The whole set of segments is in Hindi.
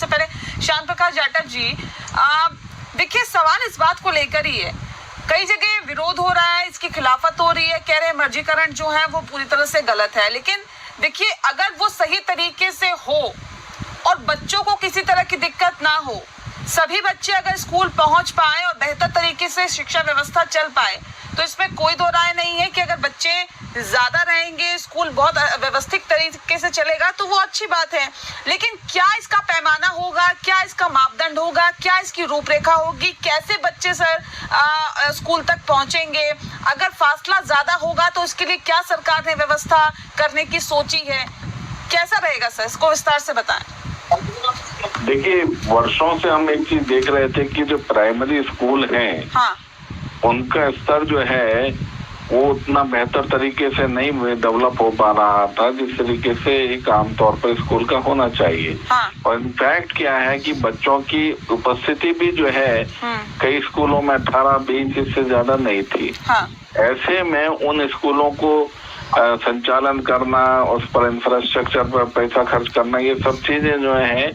सबसे पहले श्याम प्रकाश जाटव जी, देखिए सवाल इस बात को लेकर ही है, कई जगह विरोध हो रहा है, इसकी खिलाफत हो रही है, कह रहे मर्जीकरण जो है वो पूरी तरह से गलत है। लेकिन देखिए अगर वो सही तरीके से हो और बच्चों को किसी तरह की दिक्कत ना हो, सभी बच्चे अगर स्कूल पहुंच पाए और बेहतर तरीके से शिक्षा व्यवस्था चल पाए, तो इसमें कोई दो राय नहीं है कि अगर बच्चे ज्यादा रहेंगे, स्कूल बहुत व्यवस्थित तरीके से चलेगा तो वो अच्छी बात है। लेकिन क्या इसका पैमाना होगा, क्या इसका मापदंड होगा, क्या इसकी रूपरेखा होगी, कैसे बच्चे सर स्कूल तक पहुंचेंगे, अगर फासला ज्यादा होगा तो इसके लिए क्या सरकार ने व्यवस्था करने की सोची है, कैसा रहेगा सर, इसको विस्तार से बताएं। देखिए, वर्षों से हम एक चीज देख रहे थे कि जो प्राइमरी स्कूल हैं, हाँ, उनका स्तर जो है वो उतना बेहतर तरीके से नहीं डेवलप हो पा रहा था जिस तरीके से एक आमतौर पर स्कूल का होना चाहिए। हाँ, और इनफैक्ट क्या है कि बच्चों की उपस्थिति भी जो है कई स्कूलों में 18-20 इससे ज्यादा नहीं थी। हाँ, ऐसे में उन स्कूलों को संचालन करना, उस पर इंफ्रास्ट्रक्चर पर पैसा खर्च करना, ये सब चीजें जो है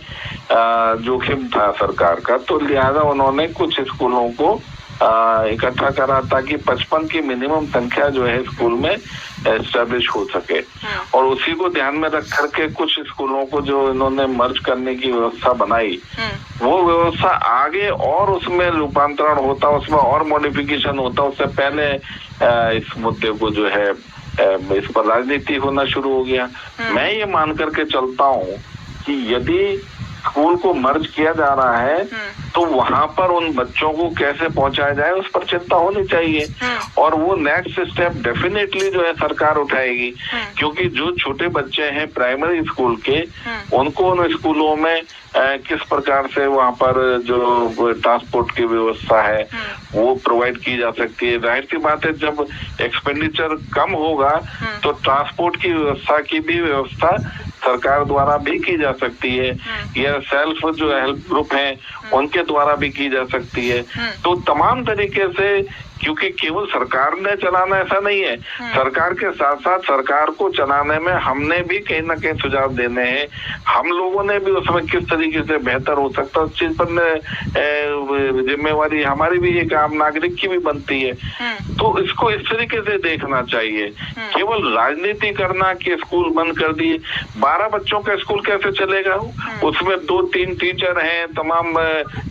जोखिम था सरकार का। तो लिहाजा उन्होंने कुछ स्कूलों को इकट्ठा करा ताकि 55 की मिनिमम संख्या जो है स्कूल में एस्टेब्लिश हो सके। और उसी को ध्यान में रख करके कुछ स्कूलों को जो इन्होंने मर्ज करने की व्यवस्था बनाई, वो व्यवस्था आगे और उसमें रूपांतरण होता, उसमें और मॉडिफिकेशन होता, उससे पहले इस मुद्दे को जो है इस पर राजनीति होना शुरू हो गया। मैं ये मान करके चलता हूँ कि यदि स्कूल को मर्ज किया जा रहा है तो वहां पर उन बच्चों को कैसे पहुंचाया जाए उस पर चिंता होनी चाहिए। और वो नेक्स्ट स्टेप डेफिनेटली जो है सरकार उठाएगी, क्योंकि जो छोटे बच्चे हैं प्राइमरी स्कूल के, उनको उन स्कूलों में किस प्रकार से वहां पर जो ट्रांसपोर्ट की व्यवस्था है वो प्रोवाइड की जा सकती है। जाहिर सी बात है, जब एक्सपेंडिचर कम होगा तो ट्रांसपोर्ट की व्यवस्था की भी व्यवस्था सरकार द्वारा भी की जा सकती है, या सेल्फ जो हेल्प ग्रुप हैं उनके द्वारा भी की जा सकती है। तो तमाम तरीके से, क्योंकि केवल सरकार ने चलाना ऐसा नहीं है, सरकार के साथ साथ सरकार को चलाने में हमने भी कहीं ना कहीं सुझाव देने हैं। हम लोगों ने भी उसमें किस तरीके से बेहतर हो सकता है उस चीज पर जिम्मेवारी हमारी भी एक आम नागरिक की भी बनती है। तो इसको इस तरीके से देखना चाहिए। केवल राजनीति करना कि स्कूल बंद कर दिए, 12 बच्चों का स्कूल कैसे चलेगा, उसमें 2-3 टीचर हैं, तमाम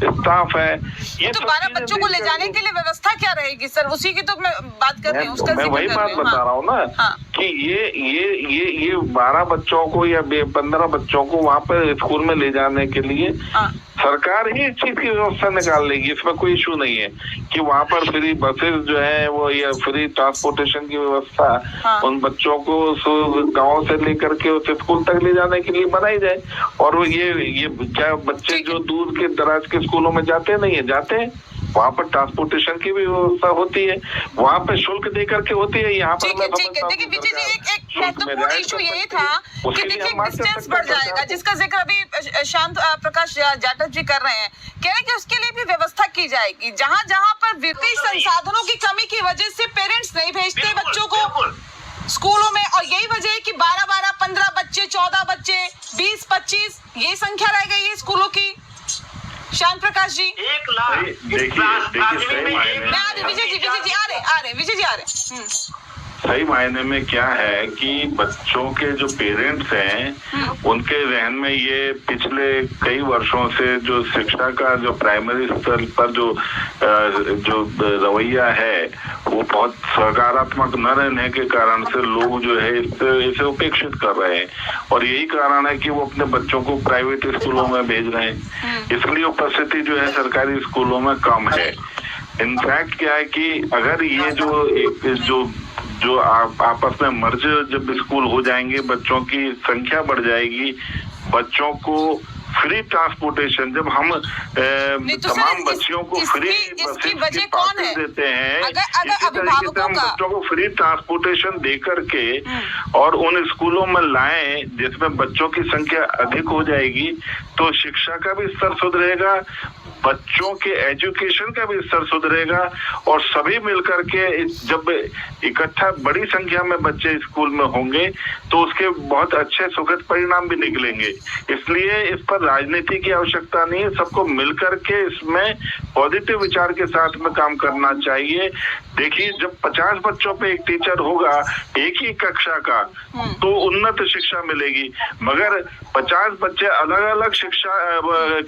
स्टाफ है, ये तो 12 बच्चों को ले जाने के लिए व्यवस्था क्या रहेगी सर, उसी की तो मैं बात कर रही हूँ, उसका मैं वही बात बता रहा हूँ ना। हाँ। कि ये 12 बच्चों को या 15 बच्चों को वहाँ पर स्कूल में ले जाने के लिए सरकार ही इस चीज की व्यवस्था निकाल लेगी, इसमें कोई इशू नहीं है कि वहाँ पर फ्री बसेस जो है वो या फ्री ट्रांसपोर्टेशन की व्यवस्था उन बच्चों को गांव से लेकर के उस स्कूल तक ले जाने के लिए बनाई जाए। और वो ये क्या बच्चे जो दूर के दराज के स्कूलों में जाते नहीं है, जाते हैं, वहाँ पर ट्रांसपोर्टेशन की भी व्यवस्था होती है, वहाँ पे शुल्क दे करके होती है। यहाँ पर देखिए विजय जी, एक महत्वपूर्ण इशू ये था कि देखिए डिस्टेंस बढ़ जाएगा, जिसका जिक्र अभी श्याम प्रकाश जाटव जी कर रहे हैं, कह रहे हैं कि उसके लिए भी व्यवस्था की जाएगी। जहाँ जहाँ पर वित्तीय संसाधनों की कमी की वजह से पेरेंट्स नहीं भेजते बच्चों को स्कूलों में, और यही वजह है कि 12-12, 15 बच्चे, 14 बच्चे, 20-25 ये संख्या रह गई है स्कूलों की। श्याम प्रकाश जी, 1 लाख विजय जी आ रहे सही मायने में क्या है कि बच्चों के जो पेरेंट्स हैं उनके जहन में ये पिछले कई वर्षों से जो शिक्षा का जो प्राइमरी स्तर पर जो रवैया है वो बहुत सकारात्मक न रहने के कारण से लोग जो है इसे उपेक्षित कर रहे हैं, और यही कारण है कि वो अपने बच्चों को प्राइवेट स्कूलों में भेज रहे हैं। इसलिए उपस्थिति जो है सरकारी स्कूलों में कम है। इनफैक्ट क्या है कि अगर ये जो आपस में मर्ज जब स्कूल हो जाएंगे, बच्चों की संख्या बढ़ जाएगी, बच्चों को फ्री ट्रांसपोर्टेशन, जब हम तमाम बच्चियों को फ्री वजह कौन है देते हैं, अगर अभिभावकों हम बच्चों को फ्री ट्रांसपोर्टेशन दे करके और उन स्कूलों में लाएं जिसमें बच्चों की संख्या अधिक हो जाएगी, तो शिक्षा का भी स्तर सुधरेगा, बच्चों के एजुकेशन का भी स्तर सुधरेगा, और सभी मिलकर के जब इकट्ठा बड़ी संख्या में बच्चे स्कूल में होंगे तो उसके बहुत अच्छे सुखद परिणाम भी निकलेंगे। इसलिए इस पर राजनीति की आवश्यकता नहीं है, सबको मिलकर के इसमें पॉजिटिव विचार के साथ में काम करना चाहिए। देखिए, जब 50 बच्चों पे एक टीचर होगा एक ही कक्षा का, तो उन्नत शिक्षा मिलेगी। मगर 50 बच्चे अलग अलग शिक्षा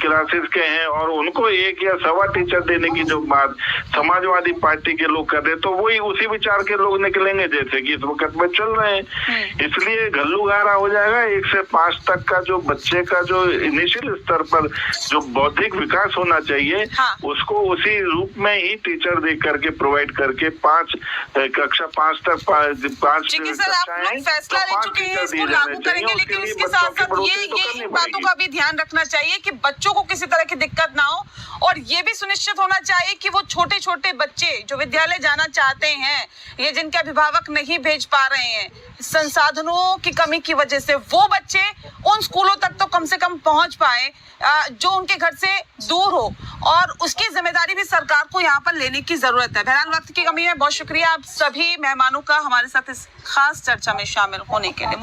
क्लासेस के हैं और उनको एक या सवा टीचर देने की जो बात समाजवादी पार्टी के लोग कर रहे हैं, तो वही उसी विचार के लोग निकलेंगे जैसे कि इस वक्त में चल रहे हैं। इसलिए घल्लूगारा हो जाएगा। 1 से 5 तक का जो बच्चे का जो इनिशियल स्तर पर जो बौद्धिक विकास होना चाहिए, उसको उसी रूप में ही टीचर दे करके प्रोवाइड करके 5 कक्षा 5 तक 5 ठीक है सर, आप लोग फैसला ले चुके हैं, इसको लागू करेंगे, लेकिन इसके साथ साथ ये बातों का भी ध्यान रखना चाहिए कि बच्चों को किसी तरह की दिक्कत ना हो, और ये भी सुनिश्चित होना चाहिए कि वो छोटे छोटे बच्चे जो विद्यालय जाना चाहते हैं, ये जिनके अभिभावक नहीं भेज पा रहे हैं संसाधनों की कमी की वजह से, वो बच्चे उन स्कूलों तक तो कम से कम पहुंच पाए जो उनके घर से दूर हो, और उसकी जिम्मेदारी भी सरकार को यहाँ पर लेने की जरूरत है। बहरहाल वक्त की कमी है। बहुत शुक्रिया आप सभी मेहमानों का हमारे साथ इस खास चर्चा में शामिल होने के लिए।